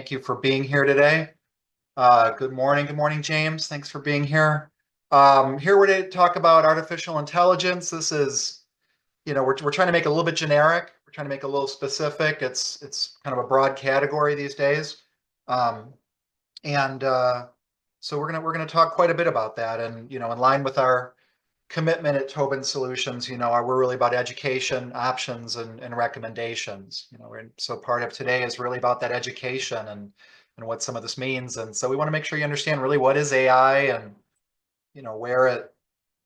thank you for being here today. Good morning. Good morning, James. Thanks for being here. Here we're to talk about artificial intelligence. This is, we're trying to make it a little bit generic. We're trying to make it a little specific. It's kind of a broad category these days. Um, and so we're gonna talk quite a bit about that. And in line with our commitment at Tobin Solutions, we're really about education, options, and recommendations. So part of today is really about that education and what some of this means. And so we want to make sure you understand really what is AI and where it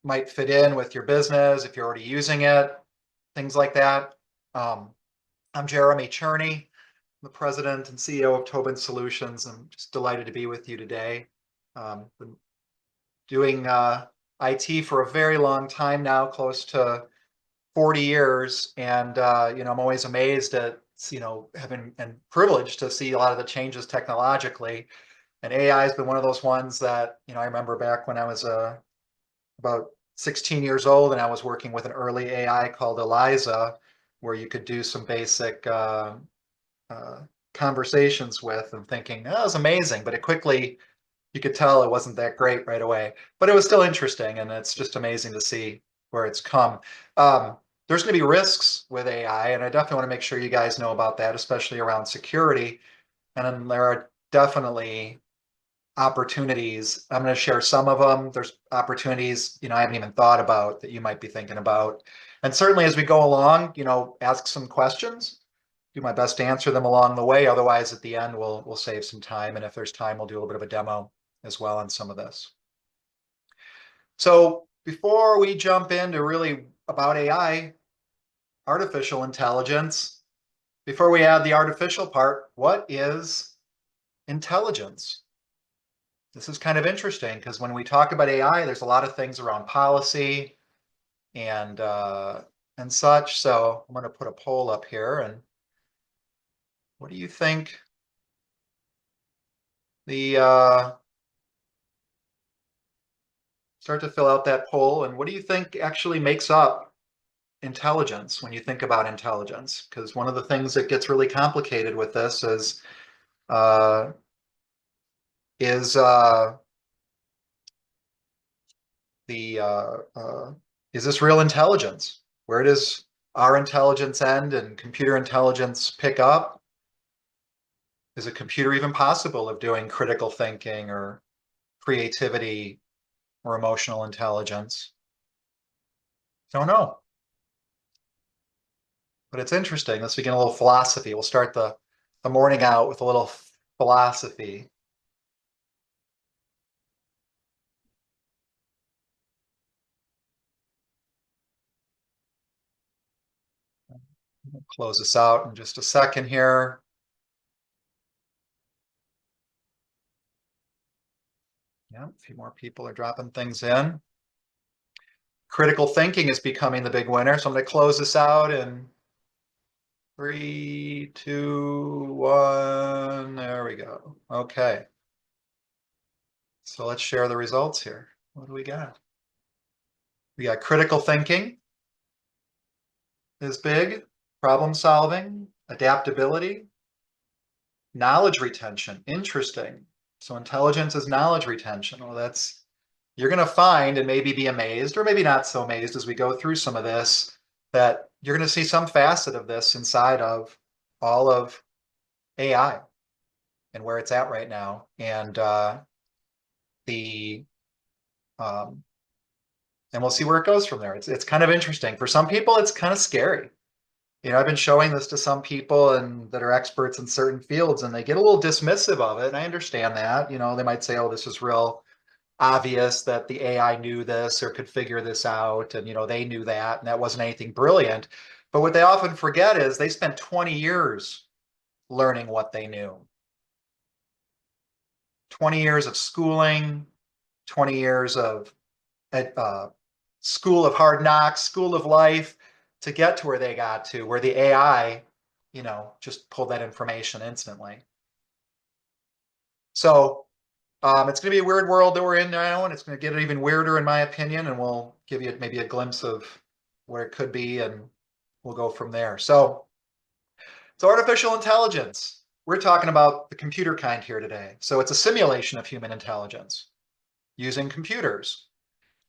might fit in with your business if you're already using it, things like that. Um, I'm Jeremy Cherney, the president and CEO of Tobin Solutions. I'm just delighted to be with you today. Been doing IT for a very long time now, close to 40 years. And, I'm always amazed at, having and privileged to see a lot of the changes technologically. And AI has been one of those ones that, I remember back when I was about 16 years old and I was working with an early AI called Eliza, where you could do some basic conversations with and thinking, oh, that was amazing. But it quickly, you could tell it wasn't that great right away, but it was still interesting. And it's just amazing to see where it's come. There's going to be risks with AI, and I definitely want to make sure you guys know about that, especially around security. And then there are definitely opportunities. I'm going to share some of them. There's opportunities, I haven't even thought about that you might be thinking about. And certainly as we go along, ask some questions, do my best to answer them along the way. Otherwise, at the end, we'll save some time. And if there's time, we'll do a little bit of a demo as well on some of this. So before we jump into really about AI, artificial intelligence, before we add the artificial part, what is intelligence? This is kind of interesting because when we talk about AI, there's a lot of things around policy and such. So I'm going to put a poll up here. And what do you think the start to fill out that poll? And what do you think actually makes up intelligence when you think about intelligence? Because one of the things that gets really complicated with this uh, is the is this real intelligence? Where does our intelligence end and computer intelligence pick up? Is a computer even possible of doing critical thinking or creativity or emotional intelligence? Don't know. But it's interesting. Let's begin a little philosophy. We'll start the morning out with a little philosophy. We'll close this out in just a second here. Yeah, a few more people are dropping things in. Critical thinking is becoming the big winner. So I'm going to close this out in 3, 2, 1. There we go. Okay. So let's share the results here. What do we got? We got critical thinking is big, problem solving, adaptability, knowledge retention. Interesting. So intelligence is knowledge retention. Well, you're going to find and maybe be amazed or maybe not so amazed as we go through some of this, that you're going to see some facet of this inside of all of AI and where it's at right now. And the and we'll see where it goes from there. It's kind of interesting. For some people, it's kind of scary. I've been showing this to some people and that are experts in certain fields, and they get a little dismissive of it. And I understand that. They might say, "Oh, this is real obvious that the AI knew this or could figure this out, and they knew that, and that wasn't anything brilliant." But what they often forget is they spent 20 years learning what they knew. 20 years of schooling, 20 years of school of hard knocks, school of life, to get to where they got to, where the AI, just pulled that information instantly. So it's going to be a weird world that we're in now, and it's going to get even weirder, in my opinion, and we'll give you maybe a glimpse of where it could be, and we'll go from there. So artificial intelligence. we're talking about the computer kind here today. So it's a simulation of human intelligence using computers.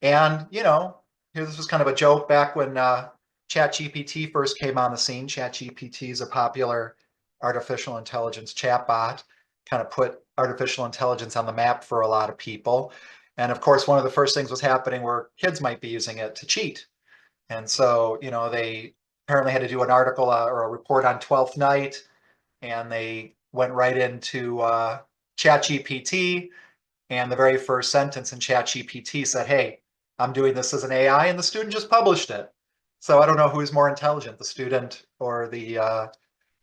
And, here this was kind of a joke back when ChatGPT first came on the scene. ChatGPT is a popular artificial intelligence chatbot, kind of put artificial intelligence on the map for a lot of people. And of course, one of the first things was happening where kids might be using it to cheat. And so, they apparently had to do an article or a report on 12th Night, and they went right into ChatGPT, and the very first sentence in ChatGPT said, "Hey, I'm doing this as an AI," and the student just published it. So I don't know who's more intelligent, the student or the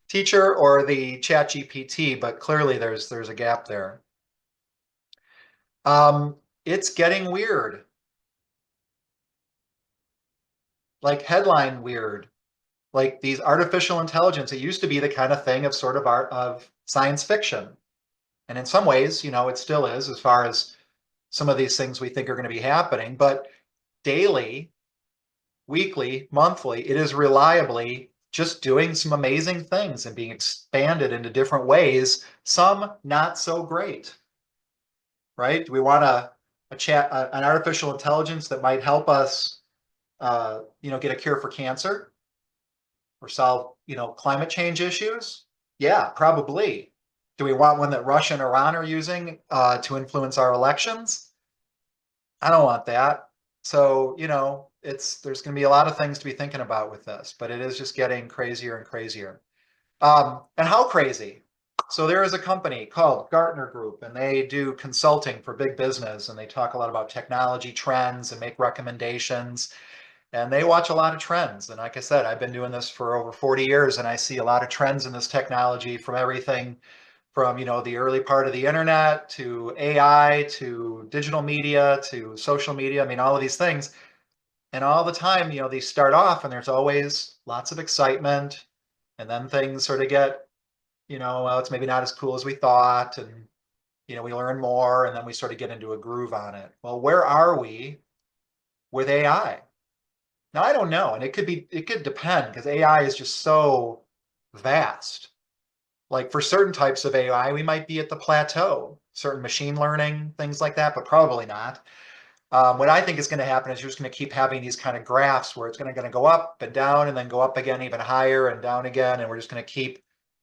teacher or the ChatGPT, but clearly there's a gap there. It's getting weird, like headline weird, like these artificial intelligence. It used to be the kind of thing of sort of art of science fiction, and in some ways, it still is as far as some of these things we think are going to be happening, but daily, weekly, monthly, it is reliably just doing some amazing things and being expanded into different ways, some not so great, right? Do we want an artificial intelligence that might help us, get a cure for cancer or solve, climate change issues? Yeah, probably. Do we want one that Russia and Iran are using to influence our elections? I don't want that. So, there's going to be a lot of things to be thinking about with this, but it is just getting crazier and crazier. And how crazy? So there is a company called Gartner Group, and they do consulting for big business, and they talk a lot about technology trends and make recommendations. And they watch a lot of trends. And like I said, I've been doing this for over 40 years, and I see a lot of trends in this technology from everything from the early part of the internet to AI to digital media to social media. I mean, all of these things. And all the time, these start off and there's always lots of excitement. And then things sort of get, well, it's maybe not as cool as we thought. And, we learn more and then we sort of get into a groove on it. Well, where are we with AI? Now, I don't know. And it could depend because AI is just so vast. Like for certain types of AI, we might be at the plateau, certain machine learning, things like that, but probably not. What I think is going to happen is you're just going to keep having these kind of graphs where it's going to go up and down and then go up again even higher and down again. And we're just going to keep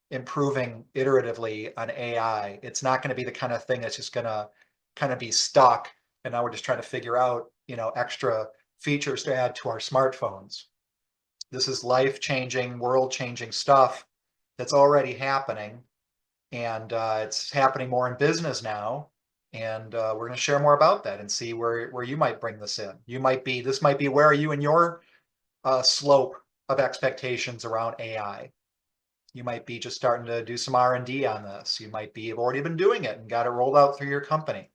improving iteratively on AI. It's not going to be the kind of thing that's just going to kind of be stuck. And now we're just trying to figure out, extra features to add to our smartphones. This is life-changing, world-changing stuff that's already happening, and it's happening more in business now. And we're going to share more about that and see where you might bring this in. This might be where are you in your slope of expectations around AI. You might be just starting to do some R&D on this. You might be have already been doing it and got it rolled out through your company.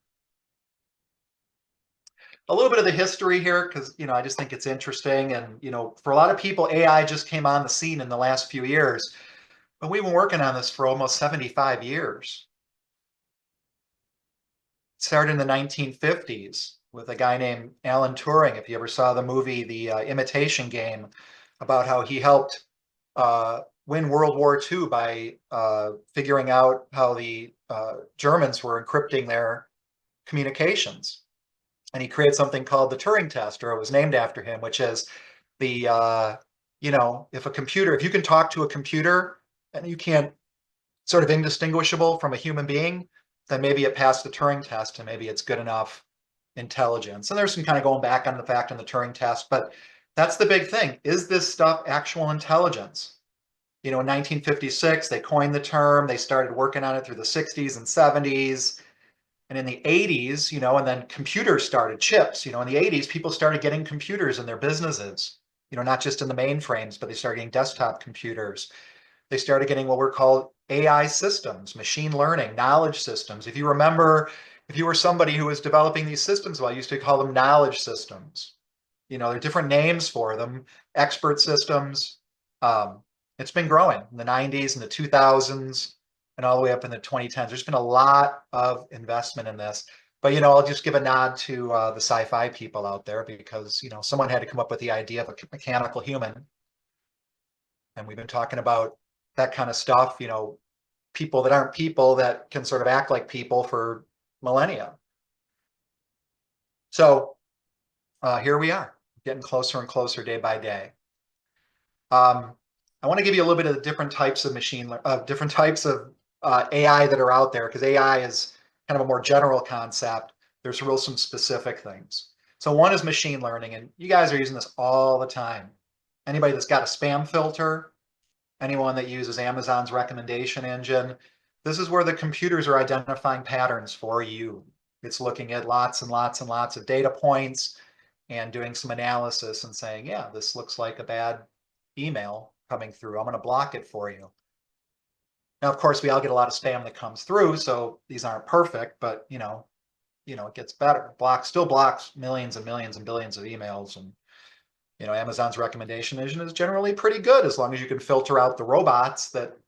A little bit of the history here, because I just think it's interesting. And for a lot of people, AI just came on the scene in the last few years, but we've been working on this for almost 75 years. It started in the 1950s with a guy named Alan Turing. If you ever saw the movie The Imitation Game, about how he helped win World War II by figuring out how the Germans were encrypting their communications. And he created something called the Turing test, or it was named after him, which is the, if you can talk to a computer and you can't sort of indistinguishable from a human being, then maybe it passed the Turing test and maybe it's good enough intelligence. And there's some kind of going back on the fact on the Turing test, but that's the big thing. Is this stuff actual intelligence? In 1956, they coined the term. They started working on it through the 60s and 70s. And in the 80s, and then computers started, chips. In the 80s, people started getting computers in their businesses, not just in the mainframes, but they started getting desktop computers. They started getting what were called AI systems, machine learning, knowledge systems. If you remember, if you were somebody who was developing these systems, well, I used to call them knowledge systems. There are different names for them, expert systems. It's been growing in the 90s and the 2000s and all the way up in the 2010s. There's been a lot of investment in this. But, I'll just give a nod to the sci-fi people out there because, someone had to come up with the idea of a mechanical human. And we've been talking about that kind of stuff, people that aren't people that can sort of act like people for millennia. So here we are, getting closer and closer day by day. I want to give you a little bit of the different types of different types of AI that are out there, because AI is kind of a more general concept. There's real some specific things. So one is machine learning, and you guys are using this all the time. Anybody that's got a spam filter, anyone that uses Amazon's recommendation engine, this is where the computers are identifying patterns for you. It's looking at lots and lots and lots of data points and doing some analysis and saying, yeah, this looks like a bad email coming through. I'm going to block it for you. Now, of course, we all get a lot of spam that comes through, so these aren't perfect, but it gets better. Still blocks millions and millions and billions of emails, and Amazon's recommendation engine is generally pretty good as long as you can filter out the robots that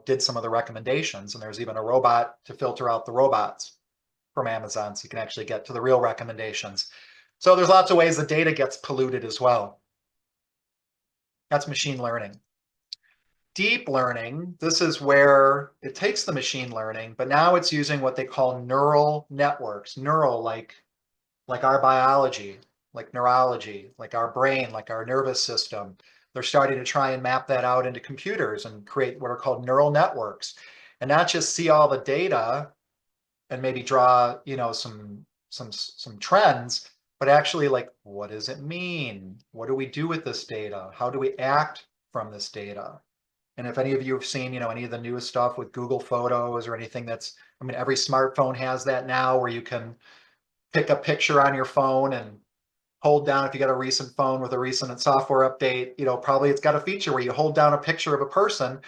did some of the recommendations. And there's even a robot to filter out the robots from Amazon, so you can actually get to the real recommendations. So there's lots of ways the data gets polluted as well. That's machine learning. Deep learning, this is where it takes the machine learning, but now it's using what they call neural networks. Neural, like our biology, like neurology, like our brain, like our nervous system. They're starting to try and map that out into computers and create what are called neural networks, and not just see all the data and maybe draw, some trends, but actually, like, what does it mean? What do we do with this data? How do we act from this data? And if any of you have seen, any of the newest stuff with Google Photos or anything every smartphone has that now, where you can pick a picture on your phone and hold down, if you got a recent phone with a recent software update, probably it's got a feature where you hold down a picture of a person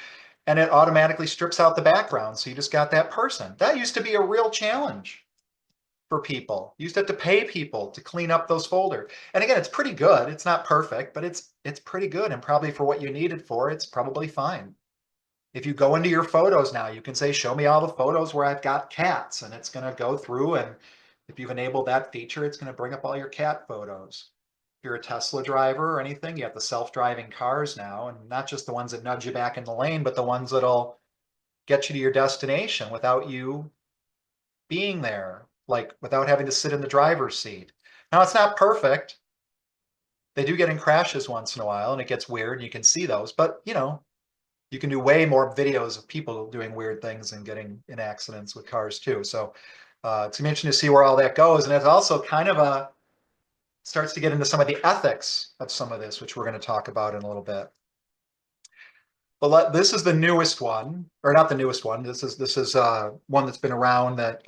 and it automatically strips out the background. So you just got that person. That used to be a real challenge for people. You used to have to pay people to clean up those folders. And again, it's pretty good. It's not perfect, but it's pretty good. And probably for what you need it for, it's probably fine. If you go into your photos now, you can say, show me all the photos where I've got cats, and it's going to go through, and if you've enabled that feature, it's going to bring up all your cat photos. If you're a Tesla driver or anything, you have the self-driving cars now, and not just the ones that nudge you back in the lane, but the ones that'll get you to your destination without you being there, like without having to sit in the driver's seat. Now, it's not perfect. They do get in crashes once in a while, and it gets weird, and you can see those, but you can do way more videos of people doing weird things and getting in accidents with cars too. So it's interesting to see where all that goes. And it's also kind of starts to get into some of the ethics of some of this, which we're going to talk about in a little bit. But this is the newest one, or not the newest one. This is one that's been around that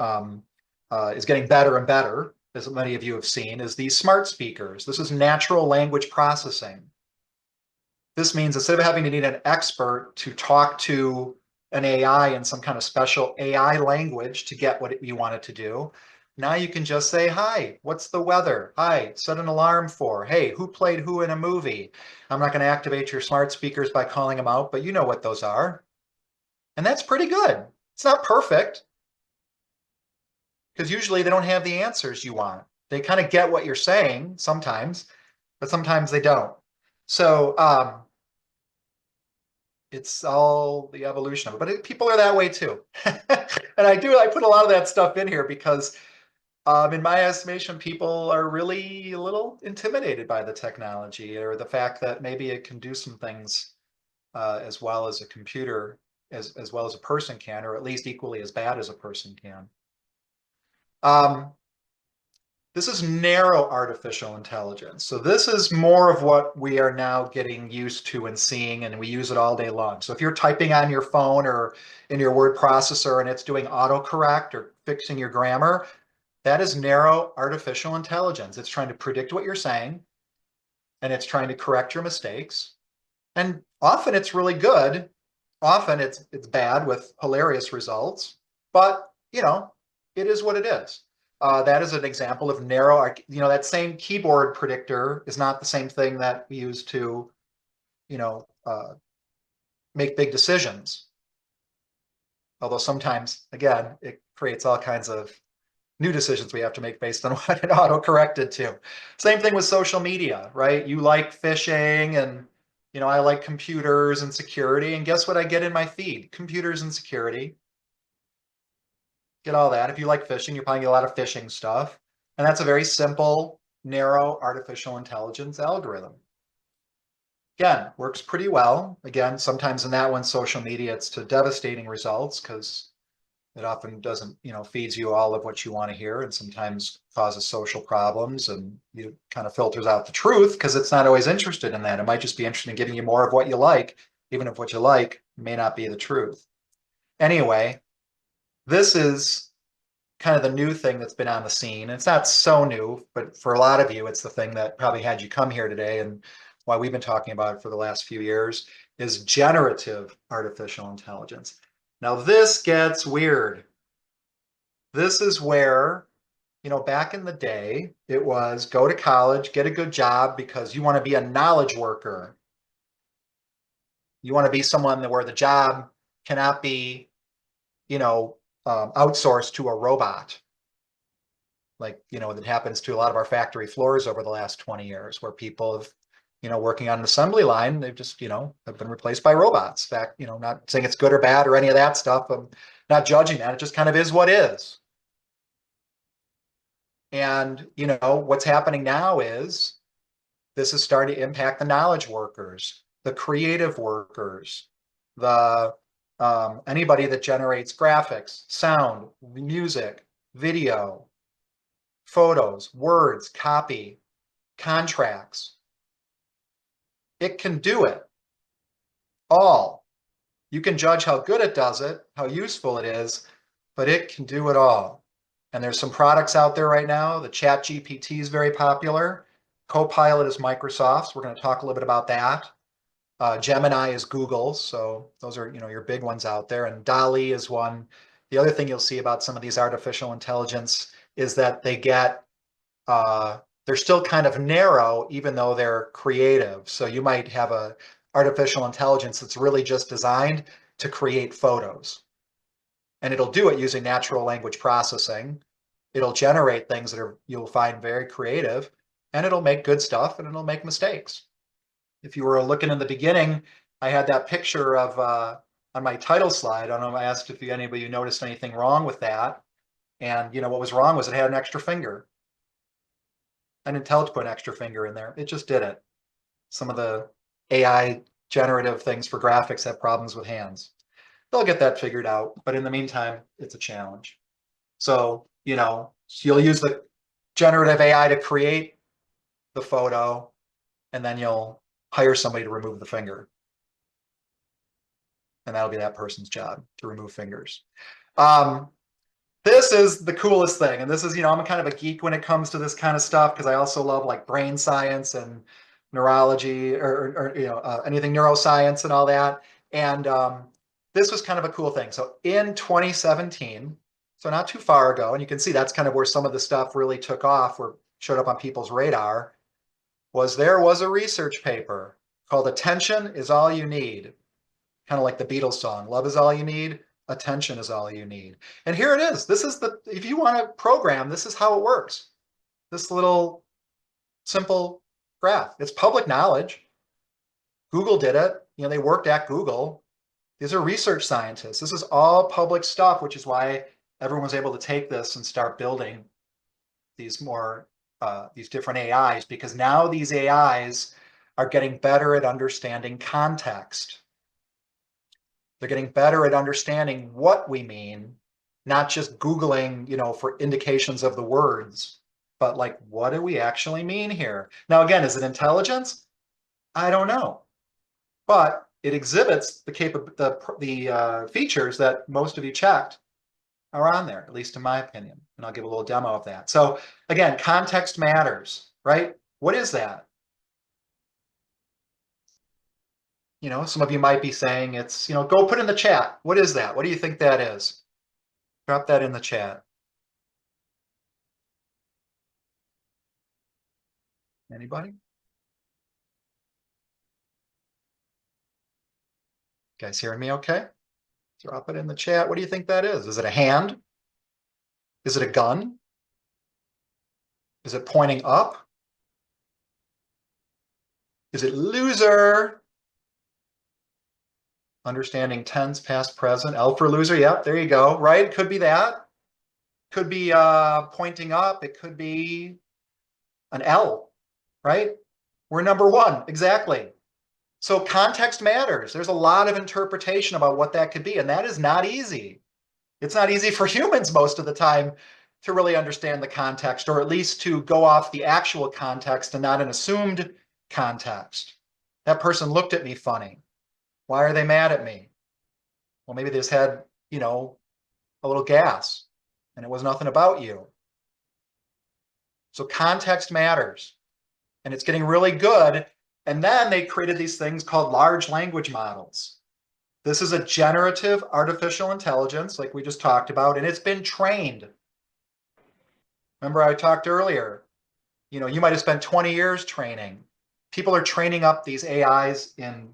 is getting better and better, as many of you have seen, is these smart speakers. This is natural language processing. This means instead of having to need an expert to talk to an AI in some kind of special AI language to get what you want it to do, now you can just say, hi, what's the weather? Hi, set an alarm for. Hey, who played who in a movie? I'm not going to activate your smart speakers by calling them out, but you know what those are. And that's pretty good. It's not perfect, because usually they don't have the answers you want. They kind of get what you're saying sometimes, but sometimes they don't. So it's all the evolution of it, but people are that way too. And I put a lot of that stuff in here because in my estimation, people are really a little intimidated by the technology, or the fact that maybe it can do some things as well as a computer, as well as a person can, or at least equally as bad as a person can. This is narrow artificial intelligence. So this is more of what we are now getting used to and seeing, and we use it all day long. So if you're typing on your phone or in your word processor and it's doing autocorrect or fixing your grammar, that is narrow artificial intelligence. It's trying to predict what you're saying, and it's trying to correct your mistakes. And often it's really good. Often it's bad with hilarious results, but it is what it is. That is an example of narrow, that same keyboard predictor is not the same thing that we use to, make big decisions. Although sometimes, again, it creates all kinds of new decisions we have to make based on what it auto-corrected to. Same thing with social media, right? You like fishing and I like computers and security, and guess what I get in my feed? Computers and security. Get all that. If you like fishing, you probably get a lot of fishing stuff. And that's a very simple, narrow artificial intelligence algorithm. Again, works pretty well. Again, sometimes in that one, social media, it's to devastating results because it often doesn't, feeds you all of what you want to hear and sometimes causes social problems and you kind of filters out the truth because it's not always interested in that. It might just be interested in giving you more of what you like, even if what you like may not be the truth. Anyway, this is kind of the new thing that's been on the scene. It's not so new, but for a lot of you, it's the thing that probably had you come here today and why we've been talking about it for the last few years is generative artificial intelligence. Now, this gets weird. This is where, back in the day, it was go to college, get a good job because you want to be a knowledge worker. You want to be someone where the job cannot be, outsourced to a robot. Like, that happens to a lot of our factory floors over the last 20 years where people have, working on an assembly line, they've just, have been replaced by robots. In fact, not saying it's good or bad or any of that stuff. I'm not judging that. It just kind of is what is. And, what's happening now is this is starting to impact the knowledge workers, the creative workers, the anybody that generates graphics, sound, music, video, photos, words, copy, contracts. It can do it all. You can judge how good it does it, how useful it is, but it can do it all. And there's some products out there right now. The Chat GPT is very popular. Copilot is Microsoft's. We're going to talk a little bit about that. Gemini is Google's. So those are, your big ones out there. And DALL-E is one. The other thing you'll see about some of these artificial intelligence is that they're still kind of narrow, even though they're creative. So you might have a artificial intelligence that's really just designed to create photos. And it'll do it using natural language processing. It'll generate things that you'll find very creative, and it'll make good stuff and it'll make mistakes. If you were looking in the beginning, I had that picture of on my title slide. I don't know, I asked if anybody noticed anything wrong with that. And what was wrong was it had an extra finger. I didn't tell it to put an extra finger in there. It just did it. Some of the AI generative things for graphics have problems with hands. They'll get that figured out, but in the meantime, it's a challenge. So, you'll use the generative AI to create the photo, and then you'll hire somebody to remove the finger. And that'll be that person's job to remove fingers. This is the coolest thing. And this is, I'm kind of a geek when it comes to this kind of stuff because I also love like brain science and neurology or anything neuroscience and all that. And this was kind of a cool thing. So in 2017, so not too far ago, and you can see that's kind of where some of the stuff really took off or showed up on people's radar, there was a research paper called Attention is All You Need. Kind of like the Beatles song, Love is All You Need, Attention is All You Need. And here it is. This is if you want to program, this is how it works. This little simple graph. It's public knowledge. Google did it. They worked at Google. These are research scientists. This is all public stuff, which is why everyone was able to take this and start building these different AIs, because now these AIs are getting better at understanding context. They're getting better at understanding what we mean, not just Googling, for indications of the words, but like, what do we actually mean here? Now, again, is it intelligence? I don't know, but it exhibits the features that most of you checked are on there, at least in my opinion. And I'll give a little demo of that. So again, context matters, right? What is that? Some of you might be saying it's, go put in the chat. What is that? What do you think that is? Drop that in the chat. Anybody? Guys hearing me okay? Drop it in the chat. What do you think that is? Is it a hand? Is it a gun? Is it pointing up? Is it loser? Understanding tense, past, present. L for loser. Yep, there you go. Right? Could be that. Could be pointing up. It could be an L, right? We're number one. Exactly. So context matters. There's a lot of interpretation about what that could be, and that is not easy. It's not easy for humans most of the time to really understand the context, or at least to go off the actual context and not an assumed context. That person looked at me funny. Why are they mad at me? Well, maybe they just had, a little gas and it was nothing about you. So context matters, and it's getting really good. And then they created these things called large language models. This is a generative artificial intelligence, like we just talked about, and it's been trained. Remember I talked earlier, you might have spent 20 years training. People are training up these AIs in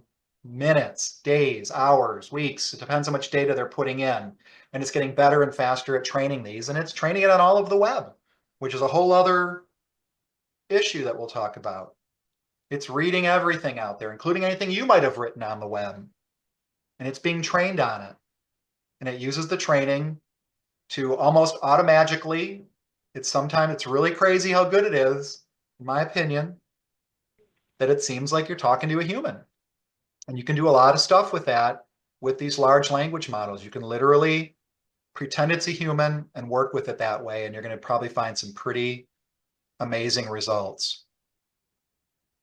minutes, days, hours, weeks. It depends how much data they're putting in. And it's getting better and faster at training these. And it's training it on all of the web, which is a whole other issue that we'll talk about. It's reading everything out there, including anything you might have written on the web. And it's being trained on it. And it uses the training to almost automatically, it's really crazy how good it is, in my opinion, that it seems like you're talking to a human. And you can do a lot of stuff with that with these large language models. You can literally pretend it's a human and work with it that way, and you're going to probably find some pretty amazing results.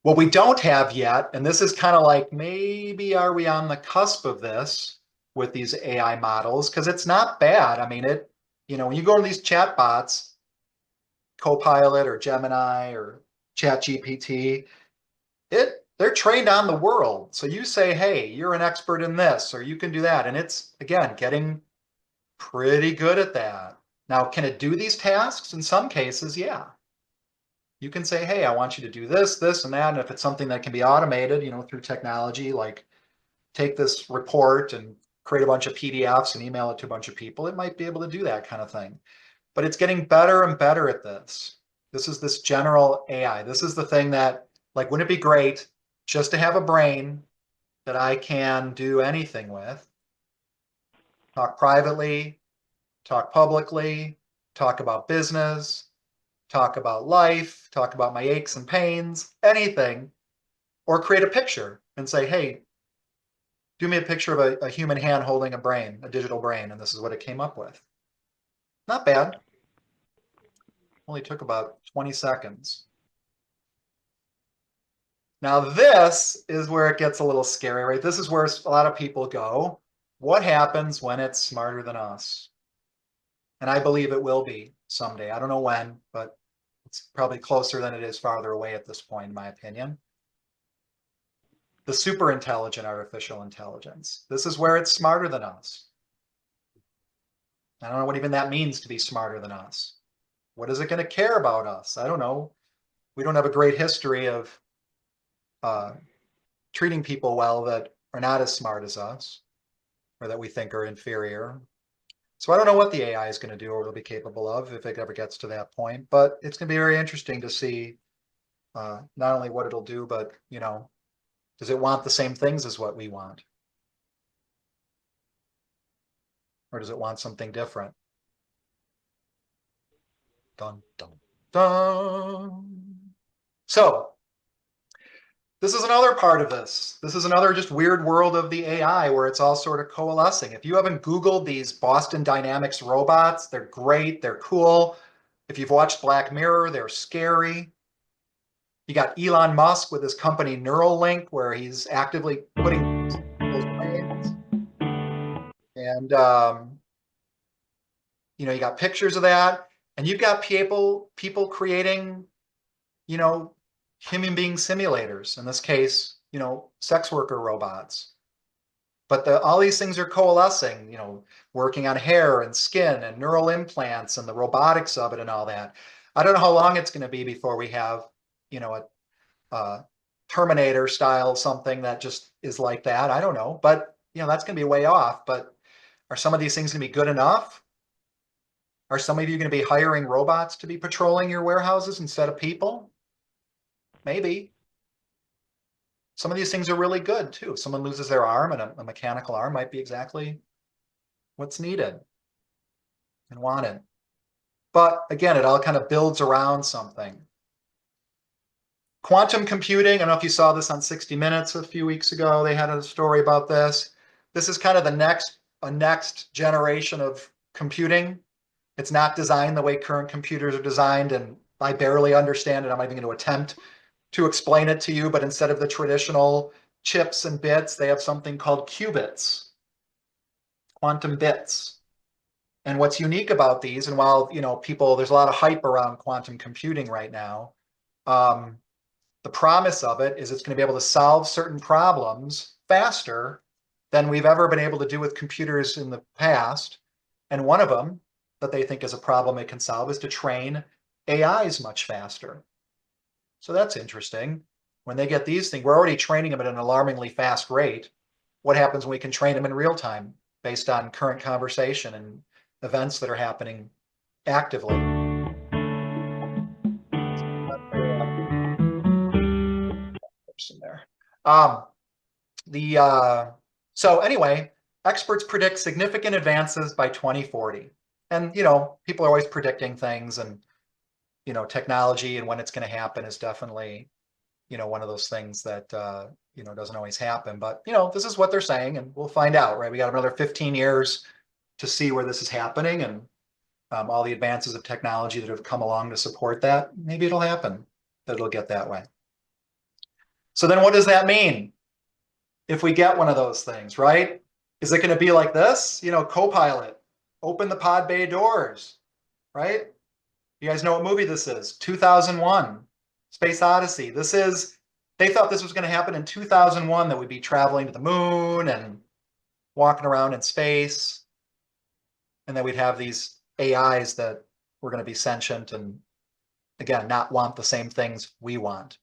What we don't have yet, and this is kind of like, maybe are we on the cusp of this with these AI models? Because it's not bad. I mean, when you go to these chat bots, Copilot or Gemini or ChatGPT, they're trained on the world. So you say, hey, you're an expert in this, or you can do that. And it's, again, getting pretty good at that. Now, can it do these tasks? In some cases, yeah. You can say, hey, I want you to do this, this, and that. And if it's something that can be automated, through technology, like take this report and create a bunch of PDFs and email it to a bunch of people, it might be able to do that kind of thing. But it's getting better and better at this. This is this general AI. This is the thing that, like, wouldn't it be great just to have a brain that I can do anything with? Talk privately, talk publicly, talk about business, talk about life, talk about my aches and pains, anything, or create a picture and say, hey, do me a picture of a human hand holding a brain, a digital brain, and this is what it came up with. Not bad. Only took about 20 seconds. Now this is where it gets a little scary, right? This is where a lot of people go, what happens when it's smarter than us? And I believe it will be someday. I don't know when, but it's probably closer than it is farther away at this point, in my opinion. The super intelligent artificial intelligence. This is where it's smarter than us. I don't know what even that means, to be smarter than us. What is it going to care about us? I don't know. We don't have a great history of treating people well that are not as smart as us, or that we think are inferior. So I don't know what the AI is going to do or will be capable of if it ever gets to that point, but it's going to be very interesting to see not only what it'll do, but, does it want the same things as what we want? Or does it want something different? Dun, dun, dun. So this is another part of this. This is another just weird world of the AI where it's all sort of coalescing. If you haven't Googled these Boston Dynamics robots, they're great, they're cool. If you've watched Black Mirror, they're scary. You got Elon Musk with his company Neuralink, where he's actively putting people's brains. And you got pictures of that, and you've got people creating, human being simulators. In this case, sex worker robots. But all these things are coalescing, working on hair and skin and neural implants and the robotics of it and all that. I don't know how long it's going to be before we have, a Terminator style something that just is like that. I don't know, but that's going to be way off. But are some of these things going to be good enough? Are some of you going to be hiring robots to be patrolling your warehouses instead of people? Maybe. Some of these things are really good too. If someone loses their arm, and a mechanical arm might be exactly what's needed and wanted. But again, it all kind of builds around something. Quantum computing, I don't know if you saw this on 60 Minutes a few weeks ago. They had a story about this. This is kind of a next generation of computing. It's not designed the way current computers are designed, and I barely understand it. I'm not even going to attempt to explain it to you, but instead of the traditional chips and bits, they have something called qubits, quantum bits. And what's unique about these, and while people, there's a lot of hype around quantum computing right now, um, the promise of it is it's going to be able to solve certain problems faster than we've ever been able to do with computers in the past. And one of them that they think is a problem it can solve is to train AIs much faster. So that's interesting. When they get these things, we're already training them at an alarmingly fast rate. What happens when we can train them in real time based on current conversation and events that are happening actively? There. Um, so anyway, experts predict significant advances by 2040. And people are always predicting things, and technology and when it's going to happen is definitely one of those things that doesn't always happen. But this is what they're saying, and we'll find out, right? We got another 15 years to see where this is happening, and all the advances of technology that have come along to support that. Maybe it'll happen that it'll get that way. So then what does that mean if we get one of those things, right? Is it going to be like this? Copilot, open the pod bay doors, right? You guys know what movie this is? 2001, Space Odyssey. They thought this was going to happen in 2001, that we'd be traveling to the moon and walking around in space, and that we'd have these AIs that were going to be sentient and, again, not want the same things we want.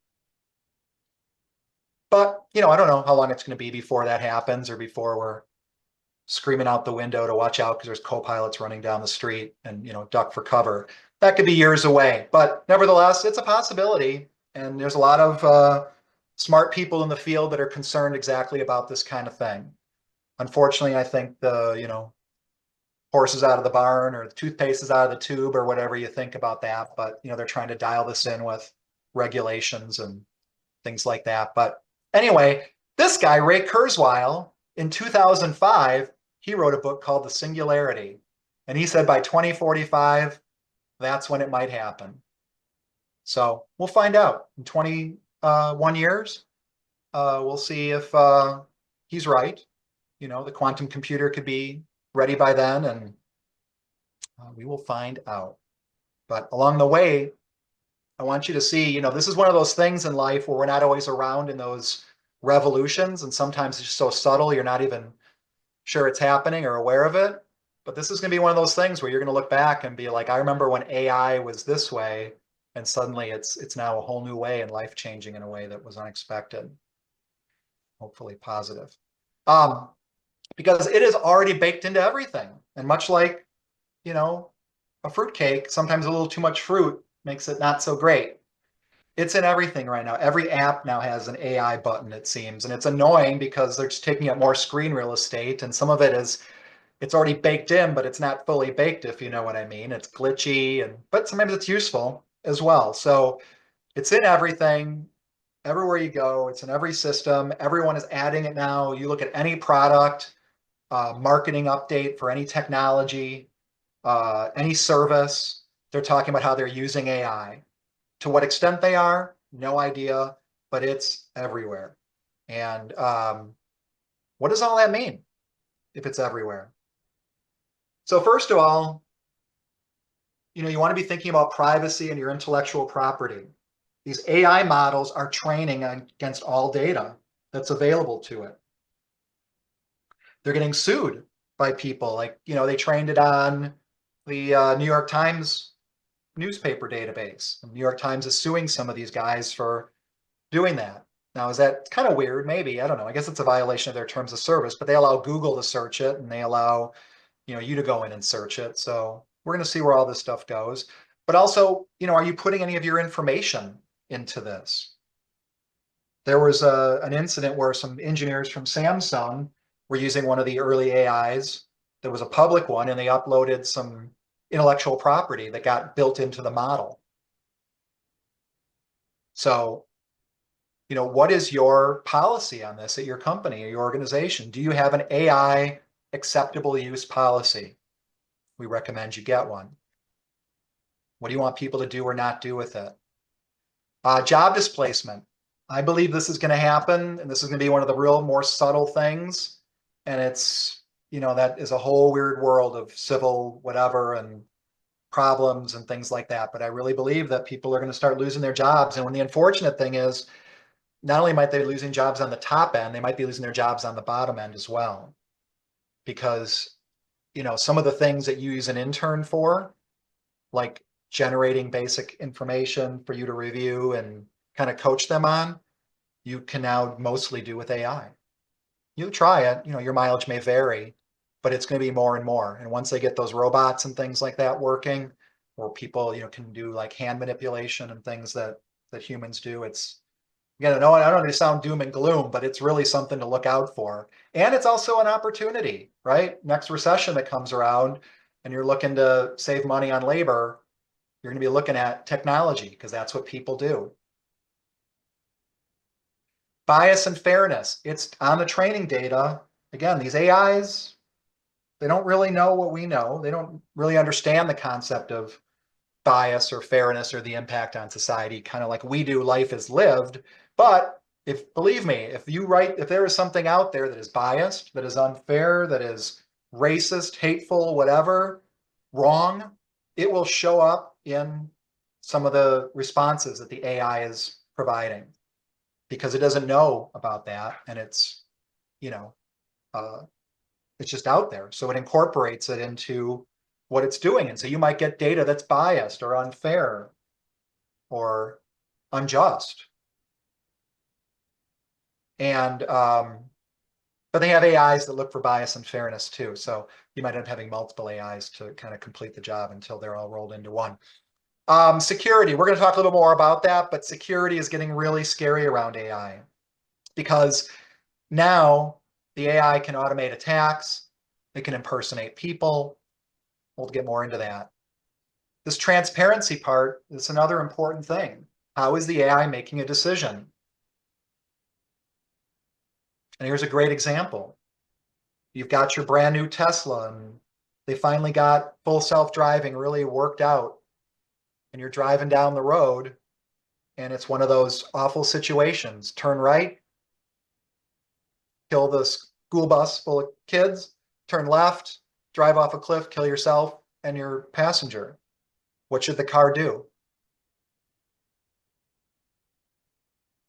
But, I don't know how long it's going to be before that happens, or before we're screaming out the window to watch out because there's co-pilots running down the street and, duck for cover. That could be years away. But nevertheless, it's a possibility. And there's a lot of smart people in the field that are concerned exactly about this kind of thing. Unfortunately, I think the horse is out of the barn, or the toothpaste is out of the tube, or whatever you think about that. But they're trying to dial this in with regulations and things like that. But anyway, this guy, Ray Kurzweil, in 2005, he wrote a book called The Singularity. And he said by 2045, that's when it might happen. So we'll find out in 21 years. We'll see if he's right. The quantum computer could be ready by then, and we will find out. But along the way, I want you to see, this is one of those things in life where we're not always around in those revolutions, and sometimes it's just so subtle, you're not even sure it's happening or aware of it. But this is going to be one of those things where you're going to look back and be like, I remember when AI was this way, and suddenly it's now a whole new way, and life-changing in a way that was unexpected. Hopefully positive. Because it is already baked into everything. And much like, a fruitcake, sometimes a little too much fruit makes it not so great. It's in everything right now. Every app now has an AI button, it seems. And it's annoying because they're just taking up more screen real estate. And some of it is, it's already baked in, but it's not fully baked, if you know what I mean. It's glitchy, but sometimes it's useful as well. So it's in everything, everywhere you go. It's in every system. Everyone is adding it now. You look at any product, marketing update for any technology, any service, they're talking about how they're using AI. To what extent they are, no idea, but it's everywhere. And what does all that mean if it's everywhere? So first of all, you want to be thinking about privacy and your intellectual property. These AI models are training against all data that's available to it. They're getting sued by people. Like, they trained it on the New York Times newspaper database. The New York Times is suing some of these guys for doing that. Now, is that kind of weird? Maybe. I don't know. I guess it's a violation of their terms of service, but they allow Google to search it, and they allow you to go in and search it. So we're going to see where all this stuff goes. But also, are you putting any of your information into this? There was an incident where some engineers from Samsung were using one of the early AIs. There was a public one, and they uploaded some intellectual property that got built into the model. So, what is your policy on this at your company or your organization? Do you have an AI acceptable use policy? We recommend you get one. What do you want people to do or not do with it? Job displacement. I believe this is going to happen, and this is going to be one of the real more subtle things. And that is a whole weird world of civil whatever and problems and things like that. But I really believe that people are going to start losing their jobs. And when the unfortunate thing is, not only might they be losing jobs on the top end, they might be losing their jobs on the bottom end as well. Because, some of the things that you use an intern for, like generating basic information for you to review and kind of coach them on, you can now mostly do with AI. You try it, your mileage may vary, but it's going to be more and more. And once they get those robots and things like that working, where people, can do like hand manipulation and things that humans do, it's, again, I don't want to sound doom and gloom, but it's really something to look out for. And it's also an opportunity, right? Next recession that comes around and you're looking to save money on labor, you're going to be looking at technology because that's what people do. Bias and fairness. It's on the training data. Again, these AIs, they don't really know what we know. They don't really understand the concept of bias or fairness or the impact on society, kind of like we do. Life is lived. But believe me, if there is something out there that is biased, that is unfair, that is racist, hateful, whatever, wrong, it will show up in some of the responses that the AI is providing because it doesn't know about that. And you know, it's just out there. So it incorporates it into what it's doing. And so you might get data that's biased or unfair or unjust. And but they have AIs that look for bias and fairness too. So you might end up having multiple AIs to kind of complete the job until they're all rolled into one. Security, we're going to talk a little more about that, but security is getting really scary around AI because now the AI can automate attacks, it can impersonate people. We'll get more into that. This transparency part is another important thing. How is the AI making a decision? And here's a great example. You've got your brand new Tesla and they finally got full self-driving really worked out. And you're driving down the road and it's one of those awful situations. Turn right, kill the school bus full of kids, turn left, drive off a cliff, kill yourself and your passenger. What should the car do?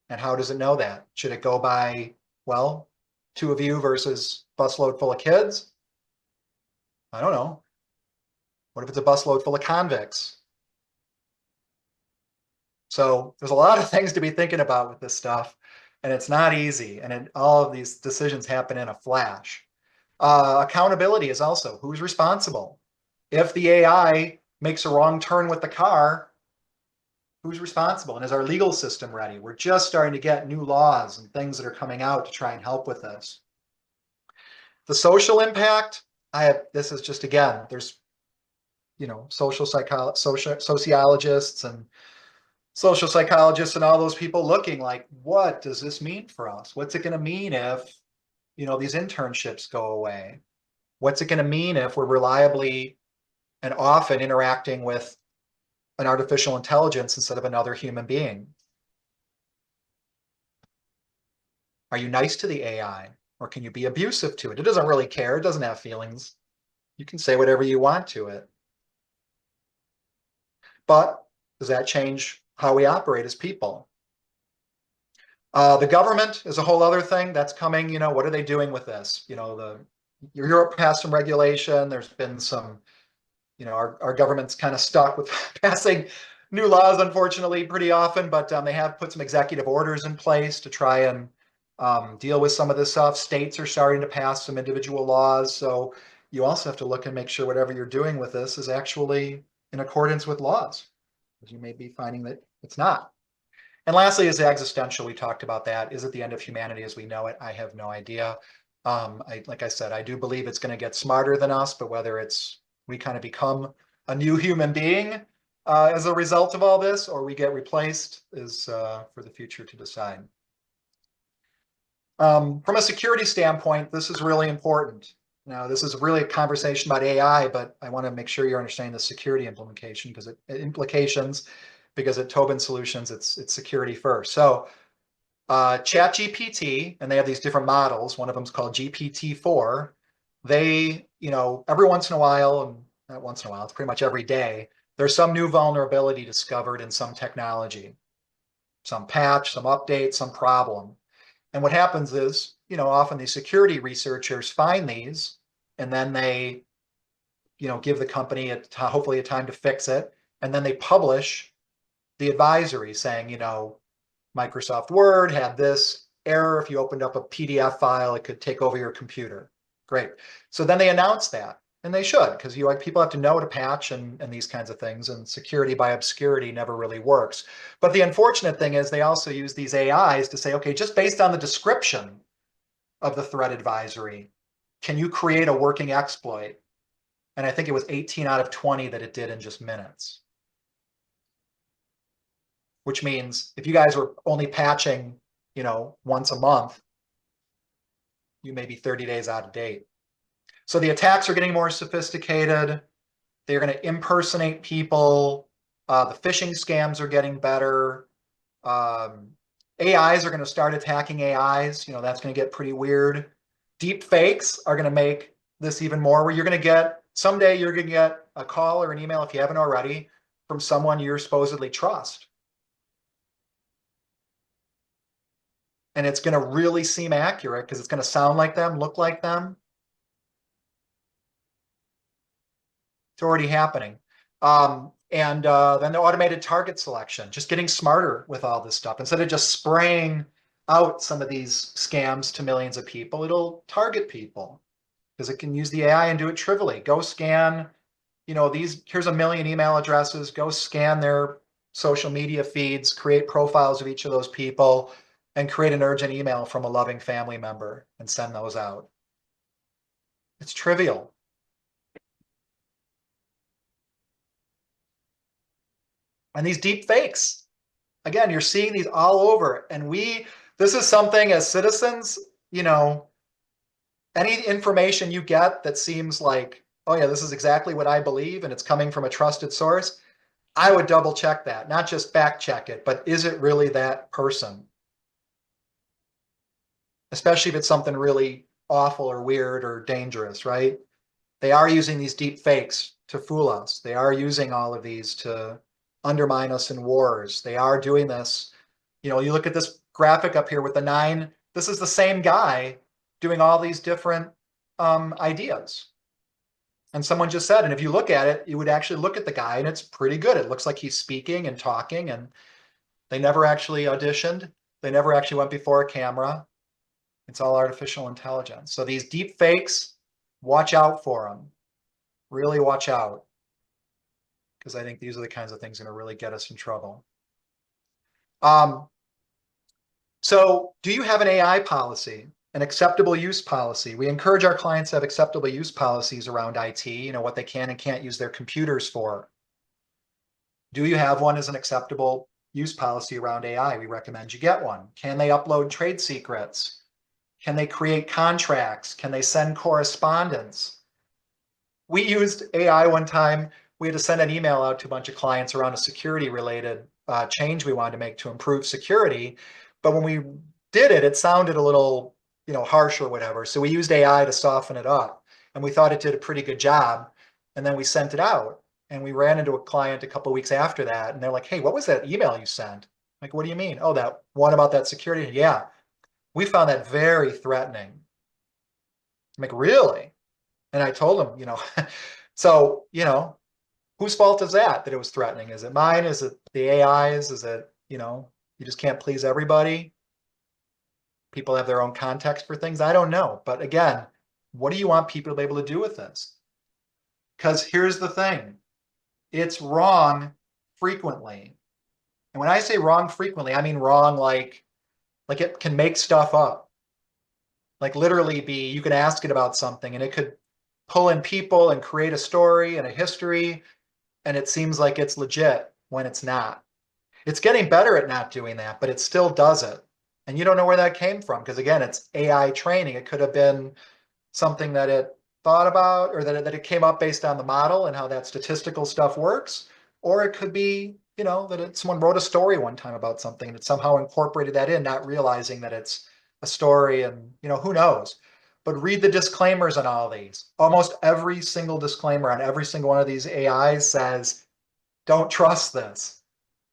And how does it know that? Should it go by, well, two of you versus busload full of kids? I don't know. What if it's a busload full of convicts? So there's a lot of things to be thinking about with this stuff, and it's not easy. And all of these decisions happen in a flash. Accountability is also who's responsible. If the AI makes a wrong turn with the car, who's responsible? And is our legal system ready? We're just starting to get new laws and things that are coming out to try and help with this. The social impact, this is just, again, there's, sociologists and social psychologists and all those people looking like, what does this mean for us? What's it going to mean if, these internships go away? What's it going to mean if we're reliably and often interacting with an artificial intelligence instead of another human being? Are you nice to the AI or can you be abusive to it? It doesn't really care. It doesn't have feelings. You can say whatever you want to it. But does that change how we operate as people? The government is a whole other thing that's coming. What are they doing with this? Europe passed some regulation. There's been some, our government's kind of stuck with passing new laws, unfortunately, pretty often, but they have put some executive orders in place to try and deal with some of this stuff. States are starting to pass some individual laws. So you also have to look and make sure whatever you're doing with this is actually in accordance with laws, because you may be finding that it's not. And lastly is the existential. We talked about that. Is it the end of humanity as we know it? I have no idea. Like I said, I do believe it's going to get smarter than us, but whether it's we kind of become a new human being as a result of all this, or we get replaced, is for the future to decide. From a security standpoint, this is really important. Now, this is really a conversation about AI, but I want to make sure you're understanding the security implication because because at Tobin Solutions, it's security first. So ChatGPT, and they have these different models. One of them is called GPT-4. They, every once in a while, and not once in a while, it's pretty much every day, there's some new vulnerability discovered in some technology, some patch, some update, some problem. And what happens is, often these security researchers find these, and then they, give the company hopefully a time to fix it, and then they publish the advisory saying, Microsoft Word had this error. If you opened up a PDF file, it could take over your computer. Great. So then they announce that, and they should, because people have to know to patch and these kinds of things, and security by obscurity never really works. But the unfortunate thing is they also use these AIs to say, okay, just based on the description of the threat advisory, can you create a working exploit? And I think it was 18 out of 20 that it did in just minutes. Which means if you guys were only patching, once a month, you may be 30 days out of date. So the attacks are getting more sophisticated. They're going to impersonate people. The phishing scams are getting better. AIs are going to start attacking AIs. That's going to get pretty weird. Deep fakes are going to make this even more where someday you're going to get a call or an email, if you haven't already, from someone you supposedly trust. And it's going to really seem accurate because it's going to sound like them, look like them. It's already happening. And then the automated target selection, just getting smarter with all this stuff. Instead of just spraying out some of these scams to millions of people, it'll target people because it can use the AI and do it trivially. Go scan, here's a million email addresses. Go scan their social media feeds, create profiles of each of those people, and create an urgent email from a loving family member and send those out. It's trivial. And these deep fakes, again, you're seeing these all over. And this is something as citizens, any information you get that seems like, oh yeah, this is exactly what I believe and it's coming from a trusted source, I would double check that, not just fact check it, but is it really that person? Especially if it's something really awful or weird or dangerous, right? They are using these deep fakes to fool us. They are using all of these to undermine us in wars. They are doing this. You look at this graphic up here with the 9. This is the same guy doing all these different ideas. And someone just said, and if you look at it, you would actually look at the guy and it's pretty good. It looks like he's speaking and talking, and they never actually auditioned. They never actually went before a camera. It's all artificial intelligence. So these deep fakes, watch out for them. Really watch out. Because I think these are the kinds of things that are going to really get us in trouble. So do you have an AI policy, an acceptable use policy? We encourage our clients to have acceptable use policies around IT, what they can and can't use their computers for. Do you have one as an acceptable use policy around AI? We recommend you get one. Can they upload trade secrets? Can they create contracts? Can they send correspondence? We used AI one time. We had to send an email out to a bunch of clients around a security related change we wanted to make to improve security. But when we did it, it sounded a little, harsh or whatever. So we used AI to soften it up, and we thought it did a pretty good job. And then we sent it out, and we ran into a client a couple of weeks after that, and they're like, "Hey, what was that email you sent?" I'm like, "What do you mean?" "Oh, that one about that security." "Yeah, we found that very threatening." I'm like, "Really?" And I told them, so, whose fault is that it was threatening? Is it mine? Is it the AI's? Is it, you just can't please everybody? People have their own context for things. I don't know. But again, what do you want people to be able to do with this? Because here's the thing. It's wrong frequently. And when I say wrong frequently, I mean wrong like it can make stuff up. Like literally be, you can ask it about something and it could pull in people and create a story and a history, and it seems like it's legit when it's not. It's getting better at not doing that, but it still does it. And you don't know where that came from because again, it's AI training. It could have been something that it thought about or that it came up based on the model and how that statistical stuff works. Or it could be, that someone wrote a story one time about something and it somehow incorporated that in, not realizing that it's a story and, who knows. But read the disclaimers on all these. Almost every single disclaimer on every single one of these AIs says, don't trust this.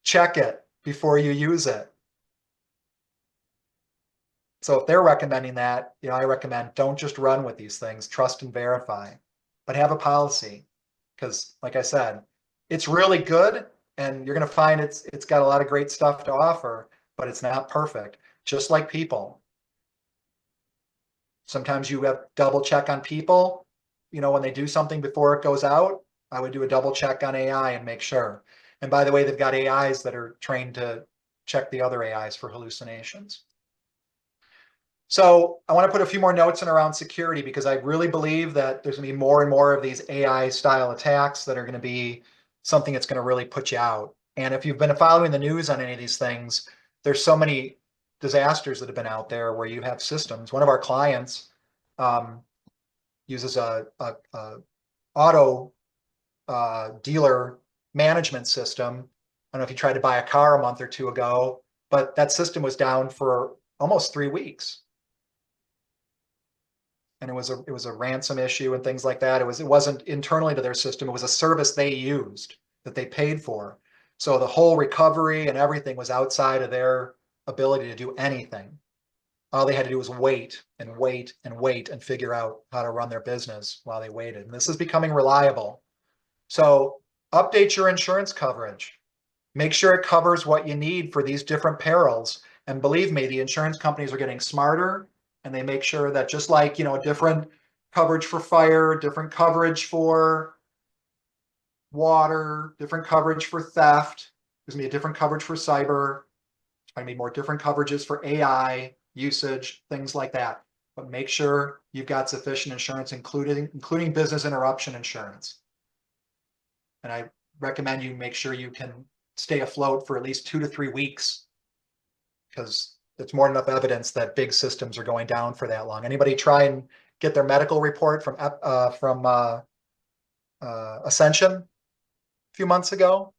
Check it before you use it. So if they're recommending that, I recommend don't just run with these things, trust and verify, but have a policy. Because like I said, it's really good and you're going to find it's got a lot of great stuff to offer, but it's not perfect. Just like people. Sometimes you have double check on people, when they do something before it goes out, I would do a double check on AI and make sure. And by the way, they've got AIs that are trained to check the other AIs for hallucinations. So I want to put a few more notes in around security because I really believe that there's going to be more and more of these AI style attacks that are going to be something that's going to really put you out. And if you've been following the news on any of these things, there's so many disasters that have been out there where you have systems. One of our clients uses a auto dealer management system. I don't know if you tried to buy a car a month or two ago, but that system was down for almost 3 weeks. And it was a ransom issue and things like that. It wasn't internally to their system. It was a service they used that they paid for. So the whole recovery and everything was outside of their ability to do anything. All they had to do was wait and wait and wait and figure out how to run their business while they waited. And this is becoming reliable. So update your insurance coverage. Make sure it covers what you need for these different perils. And believe me, the insurance companies are getting smarter and they make sure that just like, a different coverage for fire, different coverage for water, different coverage for theft, there's gonna be a different coverage for cyber, there's gonna be more different coverages for AI usage, things like that. But make sure you've got sufficient insurance, including business interruption insurance. And I recommend you make sure you can stay afloat for at least 2 to 3 weeks because it's more than enough evidence that big systems are going down for that long. Anybody try and get their medical report from Ascension a few months ago?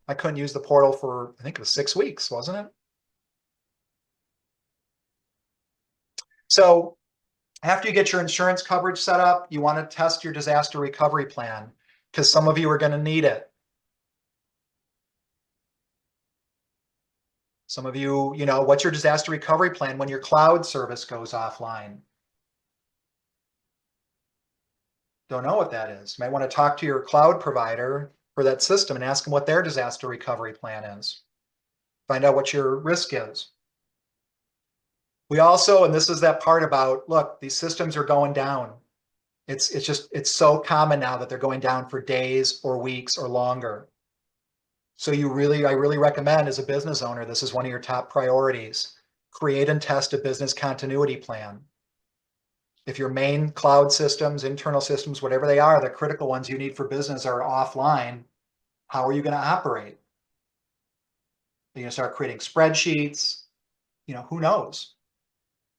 I couldn't use the portal for, I think it was 6 weeks, wasn't it? So after you get your insurance coverage set up, you want to test your disaster recovery plan because some of you are going to need it. Some of you, what's your disaster recovery plan when your cloud service goes offline? Don't know what that is. You might want to talk to your cloud provider for that system and ask them what their disaster recovery plan is. Find out what your risk is. We also, and this is that part about, look, these systems are going down. It's so common now that they're going down for days or weeks or longer. So I really recommend as a business owner, this is one of your top priorities. Create and test a business continuity plan. If your main cloud systems, internal systems, whatever they are, the critical ones you need for business are offline, how are you going to operate? You're going to start creating spreadsheets, who knows?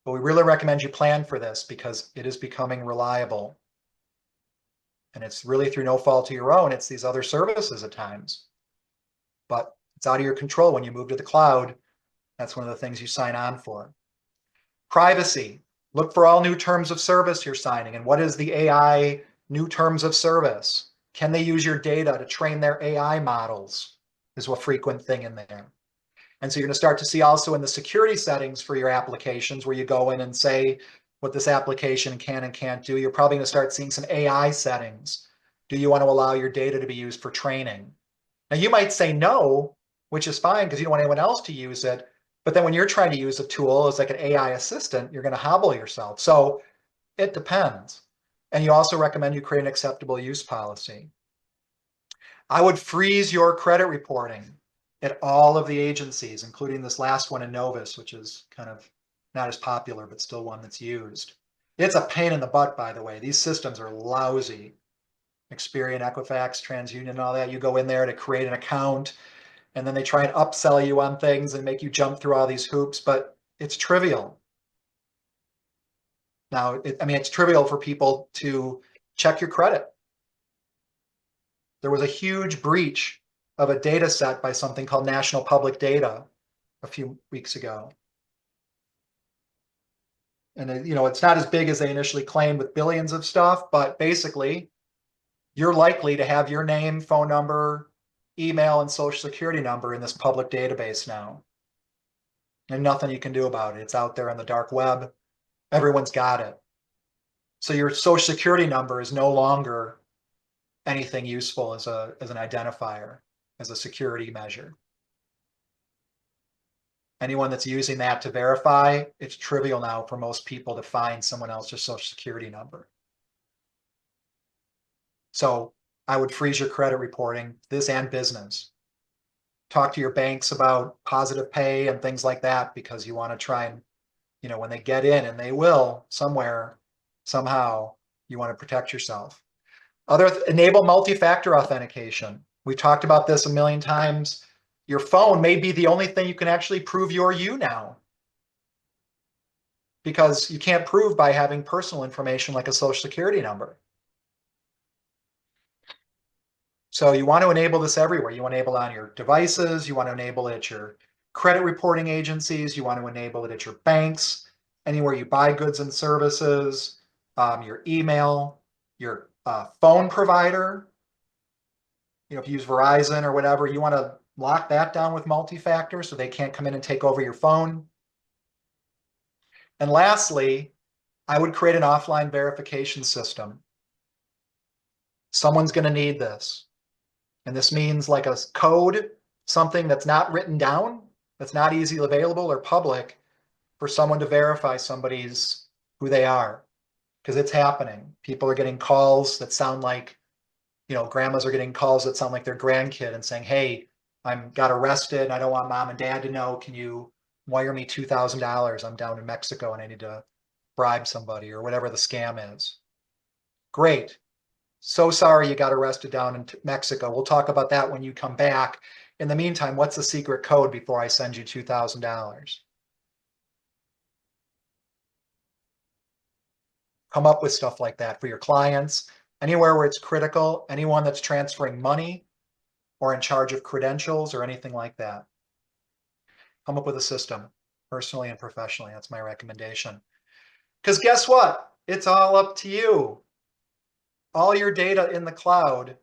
But we really recommend you plan for this because it is becoming reliable. And it's really through no fault of your own. It's these other services at times. But it's out of your control when you move to the cloud. That's one of the things you sign on for. Privacy. Look for all new terms of service you're signing. And what is the AI new terms of service? Can they use your data to train their AI models? Is a frequent thing in there. And so you're going to start to see also in the security settings for your applications where you go in and say what this application can and can't do. You're probably going to start seeing some AI settings. Do you want to allow your data to be used for training? Now you might say no, which is fine because you don't want anyone else to use it. But then when you're trying to use a tool as like an AI assistant, you're going to hobble yourself. So it depends. And you also recommend you create an acceptable use policy. I would freeze your credit reporting. at all of the agencies, including this last one in Novus, which is kind of not as popular, but still one that's used. It's a pain in the butt, by the way. These systems are lousy. Experian, Equifax, TransUnion, and all that. You go in there to create an account, and then they try and upsell you on things and make you jump through all these hoops, but it's trivial. Now, I mean, it's trivial for people to check your credit. There was a huge breach of a data set by something called National Public Data a few weeks ago. And you know, it's not as big as they initially claimed with billions of stuff, but basically, you're likely to have your name, phone number, email, and social security number in this public database now. And nothing you can do about it. It's out there on the dark web. Everyone's got it. So your social security number is no longer anything useful as an identifier, as a security measure. Anyone that's using that to verify, it's trivial now for most people to find someone else's social security number. So I would freeze your credit reporting, this and business. Talk to your banks about positive pay and things like that, because you want to try and, you know, when they get in, and they will somewhere, somehow, you want to protect yourself. Enable multi-factor authentication. We talked about this a million times. Your phone may be the only thing you can actually prove you're you now, because you can't prove by having personal information like a social security number. So you want to enable this everywhere. You want to enable it on your devices. You want to enable it at your credit reporting agencies. You want to enable it at your banks, anywhere you buy goods and services, your email, your phone provider. You know, if you use Verizon or whatever, you want to lock that down with multi-factor so they can't come in and take over your phone. And lastly, I would create an offline verification system. Someone's going to need this. And this means like a code, something that's not written down, that's not easily available or public, for someone to verify somebody's who they are. Because it's happening. People are getting calls that sound like, you know, grandmas are getting calls that sound like their grandkid and saying, hey, got arrested and I don't want mom and dad to know. Can you wire me $2,000? I'm down in Mexico and I need to bribe somebody, or whatever the scam is. Great. So sorry you got arrested down in Mexico. We'll talk about that when you come back. In the meantime, what's the secret code before I send you $2,000? Come up with stuff like that for your clients. Anywhere where it's critical, anyone that's transferring money or in charge of credentials or anything like that. Come up with a system, personally and professionally. That's my recommendation. Because guess what? It's all up to you. All your data in the cloud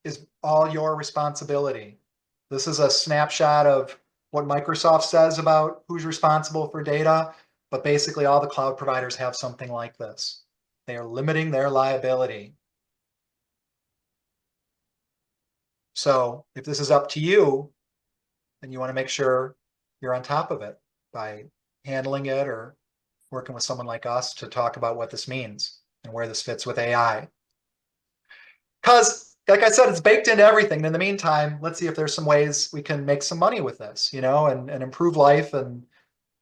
is all your responsibility. This is a snapshot of what Microsoft says about who's responsible for data, but basically all the cloud providers have something like this. They are limiting their liability. So if this is up to you, then you want to make sure you're on top of it by handling it or working with someone like us to talk about what this means and where this fits with AI. Because, like I said, it's baked into everything. And in the meantime, let's see if there's some ways we can make some money with this, you know, and improve life and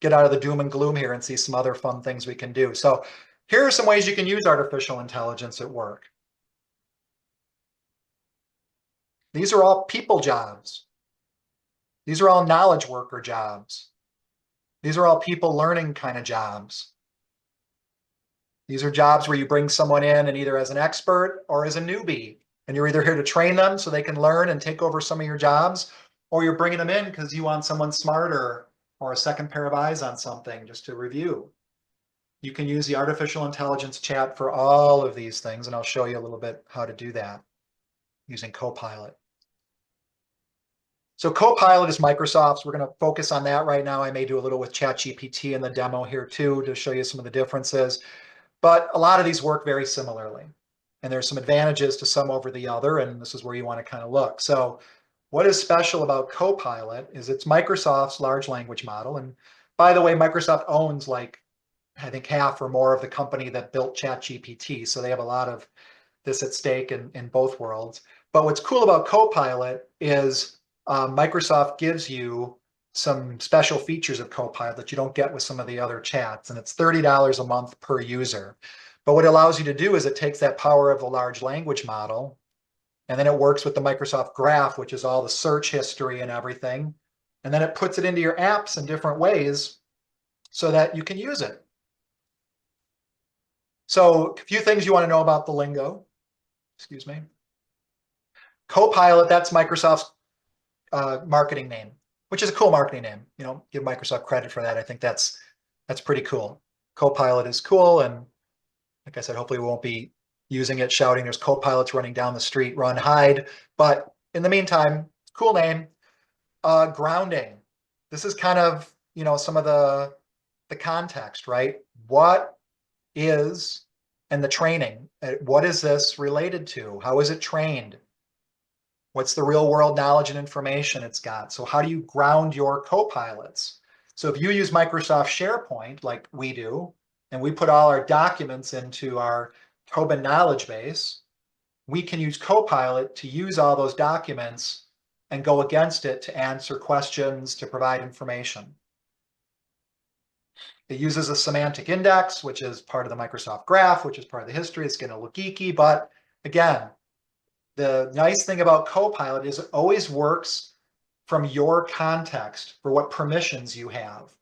get out of the doom and gloom here and see some other fun things we can do. So here are some ways you can use artificial intelligence at work. These are all people jobs. These are all knowledge worker jobs. These are all people learning kind of jobs. These are jobs where you bring someone in and either as an expert or as a newbie, and you're either here to train them so they can learn and take over some of your jobs, or you're bringing them in because you want someone smarter or a second pair of eyes on something just to review. You can use the artificial intelligence chat for all of these things, and I'll show you a little bit how to do that using Copilot. So Copilot is Microsoft's. We're going to focus on that right now. I may do a little with ChatGPT in the demo here too to show you some of the differences. But a lot of these work very similarly. And there's some advantages to some over the other, and this is where you want to kind of look. So what is special about Copilot is it's Microsoft's large language model. And by the way, Microsoft owns like, I think half or more of the company that built ChatGPT. So they have a lot of this at stake in both worlds. But what's cool about Copilot is Microsoft gives you some special features of Copilot that you don't get with some of the other chats, and it's $30 a month per user. But what it allows you to do is it takes that power of the large language model, and then it works with the Microsoft Graph, which is all the search history and everything, and then it puts it into your apps in different ways so that you can use it. So a few things you want to know about the lingo. Excuse me. Copilot, that's Microsoft's marketing name, which is a cool marketing name. You know, give Microsoft credit for that. I think that's pretty cool. Copilot is cool, and like I said, hopefully we won't be using it shouting there's Copilots running down the street, run, hide. But in the meantime, cool name. Grounding. This is kind of, you know, some of the context, right? What is, and the training, what is this related to? How is it trained? What's the real world knowledge and information it's got? So how do you ground your copilots? So if you use Microsoft SharePoint like we do, and we put all our documents into our Tobin knowledge base, we can use Copilot to use all those documents and go against it to answer questions, to provide information. It uses a semantic index, which is part of the Microsoft Graph, which is part of the history. It's going to look geeky, but again, the nice thing about Copilot is it always works from your context for what permissions you have.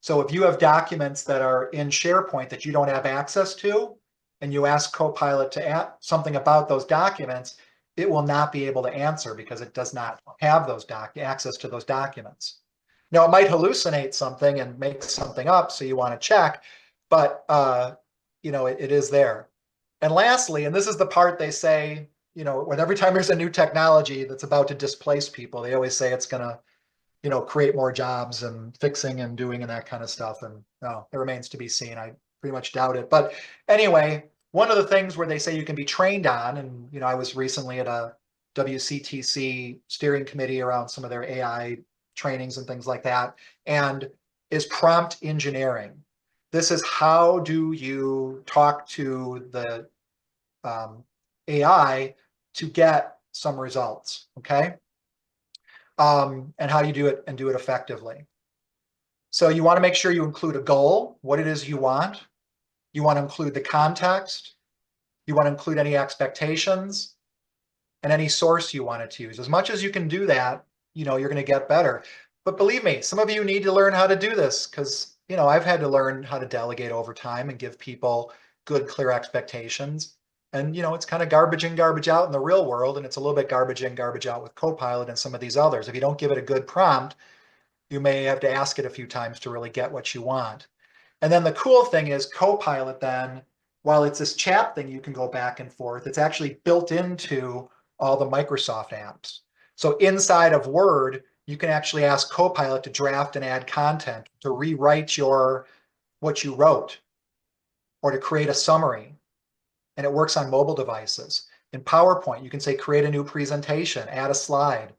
So if you have documents that are in SharePoint that you don't have access to, and you ask Copilot to add something about those documents, it will not be able to answer because it does not have those access to those documents. Now, it might hallucinate something and make something up, so you want to check, but you know, it is there. And lastly, and this is the part they say, you know, when every time there's a new technology that's about to displace people, they always say it's going to, you know, create more jobs and fixing and doing and that kind of stuff. And no, it remains to be seen. I pretty much doubt it. But anyway, one of the things where they say you can be trained on, and, you know, I was recently at a WCTC steering committee around some of their AI trainings and things like that, and is prompt engineering. This is how do you talk to the AI to get some results, okay? And how you do it and do it effectively. So you want to make sure you include a goal, what it is you want. You want to include the context. You want to include any expectations and any source you want it to use. As much as you can do that, you know, you're going to get better. But believe me, some of you need to learn how to do this because, you know, I've had to learn how to delegate over time and give people good, clear expectations. And, you know, it's kind of garbage in, garbage out in the real world. And it's a little bit garbage in, garbage out with Copilot and some of these others. If you don't give it a good prompt, you may have to ask it a few times to really get what you want. And then the cool thing is Copilot then, while it's this chat thing you can go back and forth, it's actually built into all the Microsoft apps. So inside of Word, you can actually ask Copilot to draft and add content, to rewrite what you wrote, or to create a summary. And it works on mobile devices. In PowerPoint, you can say, create a new presentation, add a slide.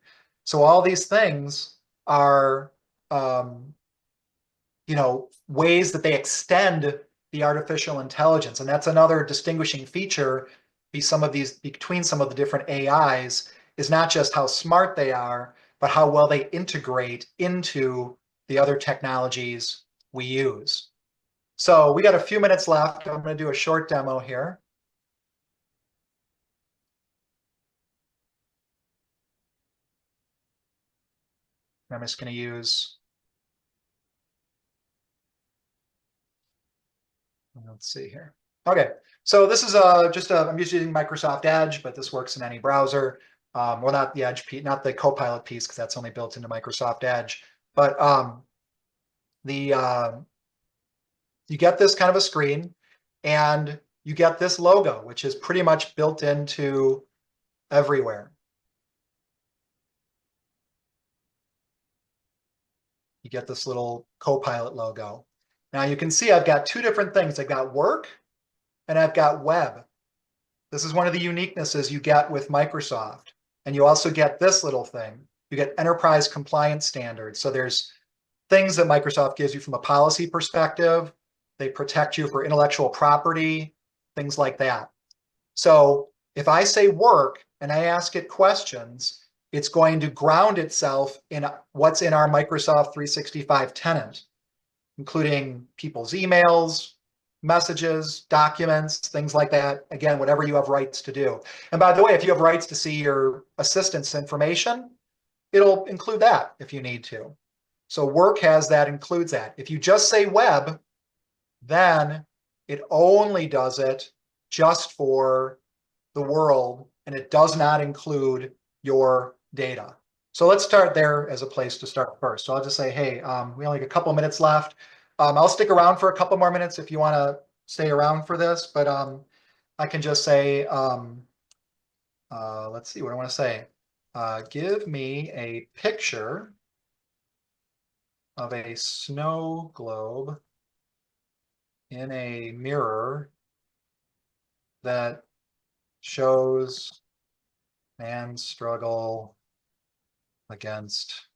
So all these things are, you know, ways that they extend the artificial intelligence. And that's another distinguishing feature between some of the different AIs, is not just how smart they are, but how well they integrate into the other technologies we use. So we got a few minutes left. I'm going to do a short demo here. I'm just going to use, let's see here. Okay, so this is I'm using Microsoft Edge, but this works in any browser. Well, not the Edge piece, not the Copilot piece, because that's only built into Microsoft Edge. But you get this kind of a screen, and you get this logo, which is pretty much built into everywhere. You get this little Copilot logo. Now you can see I've got two different things. I've got work and I've got web. This is one of the uniquenesses you get with Microsoft. And you also get this little thing. You get enterprise compliance standards. So there's things that Microsoft gives you from a policy perspective. They protect you for intellectual property, things like that. So if I say work and I ask it questions, it's going to ground itself in what's in our Microsoft 365 tenant, including people's emails, messages, documents, things like that. Again, whatever you have rights to do. And by the way, if you have rights to see your assistant's information, it'll include that if you need to. So work has that, includes that. If you just say web, then it only does it just for the world, and it does not include your data. So let's start there as a place to start first. So I'll just say, hey, we only have a couple minutes left. I'll stick around for a couple more minutes if you want to stay around for this, but I can just say, let's see what I want to say. Give me a picture of a snow globe in a mirror that shows man's struggle against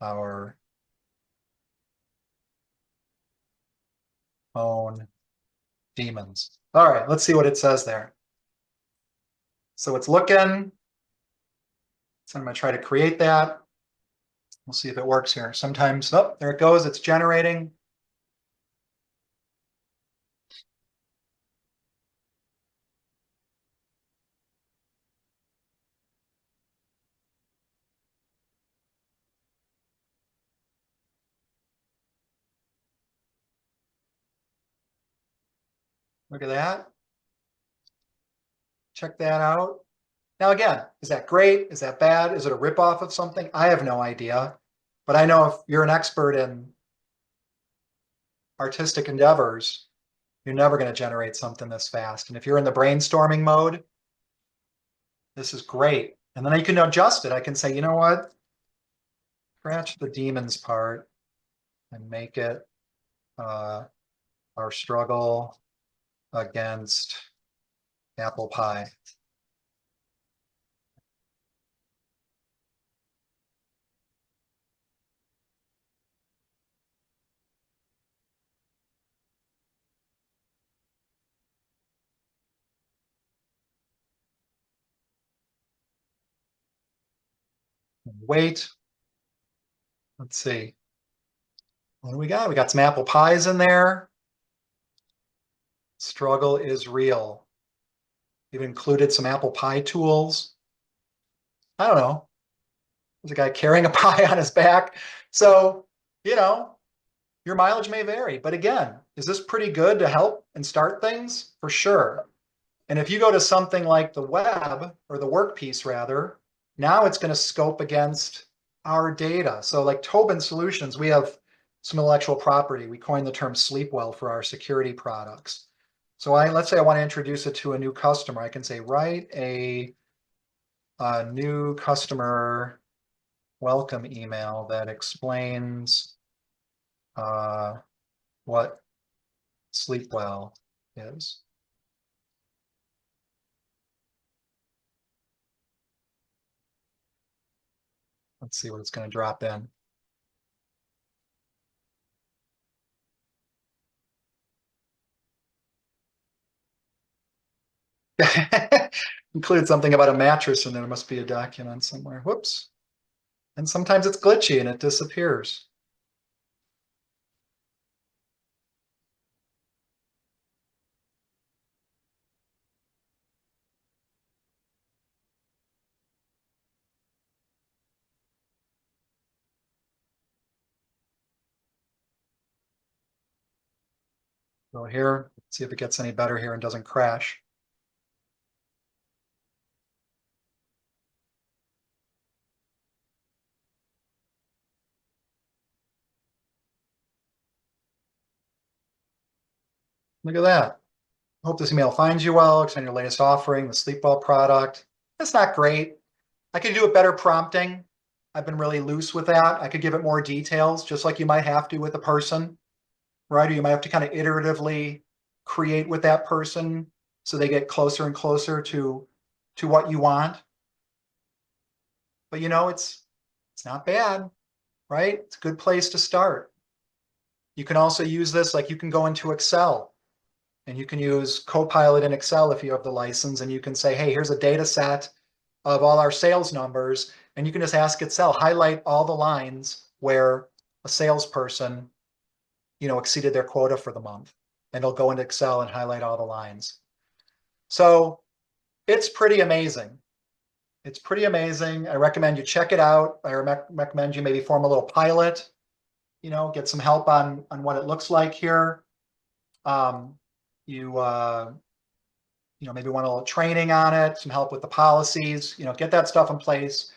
our own demons. All right, let's see what it says there. So it's looking. So I'm going to try to create that. We'll see if it works here. Sometimes, oh, there it goes. It's generating. Look at that. Check that out. Now, again, is that great? Is that bad? Is it a ripoff of something? I have no idea. But I know if you're an expert in artistic endeavors, you're never going to generate something this fast. And if you're in the brainstorming mode, this is great. And then I can adjust it. I can say, you know what? Scratch the demons part and make it our struggle against apple pie. Wait. Let's see. What do we got? We got some apple pies in there. Struggle is real. We've included some apple pie tools. I don't know. There's a guy carrying a pie on his back. So, you know, your mileage may vary. But again, is this pretty good to help and start things? For sure. And if you go to something like the web, or the work piece rather, now it's going to scope against our data. So like Tobin Solutions, we have some intellectual property. We coined the term sleep well for our security products. So let's say I want to introduce it to a new customer. I can say, write a new customer welcome email that explains what sleep well is. Let's see what it's going to drop in. Include something about a mattress and there must be a document somewhere. Whoops. And sometimes it's glitchy and it disappears. Go here, see if it gets any better here and doesn't crash. Look at that. Hope this email finds you well. Extend your latest offering, the Sleepwell product. That's not great. I could do a better prompting. I've been really loose with that. I could give it more details, just like you might have to with a person, right? Or you might have to kind of iteratively create with that person so they get closer and closer to what you want. But you know, it's not bad, right? It's a good place to start. You can also use this, like you can go into Excel and you can use Copilot in Excel if you have the license, and you can say, hey, here's a data set of all our sales numbers, and you can just ask Excel, highlight all the lines where a salesperson, exceeded their quota for the month. And it'll go into Excel and highlight all the lines. So it's pretty amazing. It's pretty amazing. I recommend you check it out. I recommend you maybe form a little pilot, get some help on what it looks like here. You maybe want a little training on it, some help with the policies, get that stuff in place.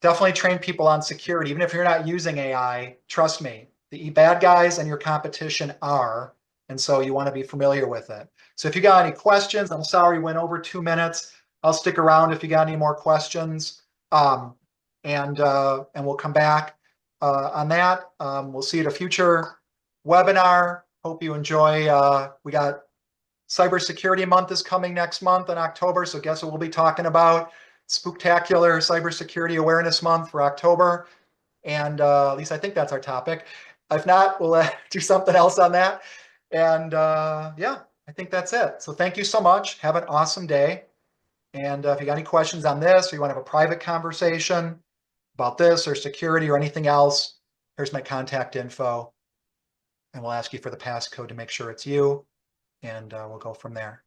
Definitely train people on security. Even if you're not using AI, trust me, the bad guys and your competition are, and so you want to be familiar with it. So if you got any questions, I'm sorry, went over 2 minutes. I'll stick around if you got any more questions, and we'll come back on that. We'll see you at a future webinar. Hope you enjoy. We got Cybersecurity Month is coming next month in October, so guess what we'll be talking about? Spooktacular Cybersecurity Awareness Month for October, and at least I think that's our topic. If not, we'll do something else on that. And yeah, I think that's it. So thank you so much. Have an awesome day. And if you got any questions on this, or you want to have a private conversation about this or security or anything else, here's my contact info. And we'll ask you for the passcode to make sure it's you. And we'll go from there.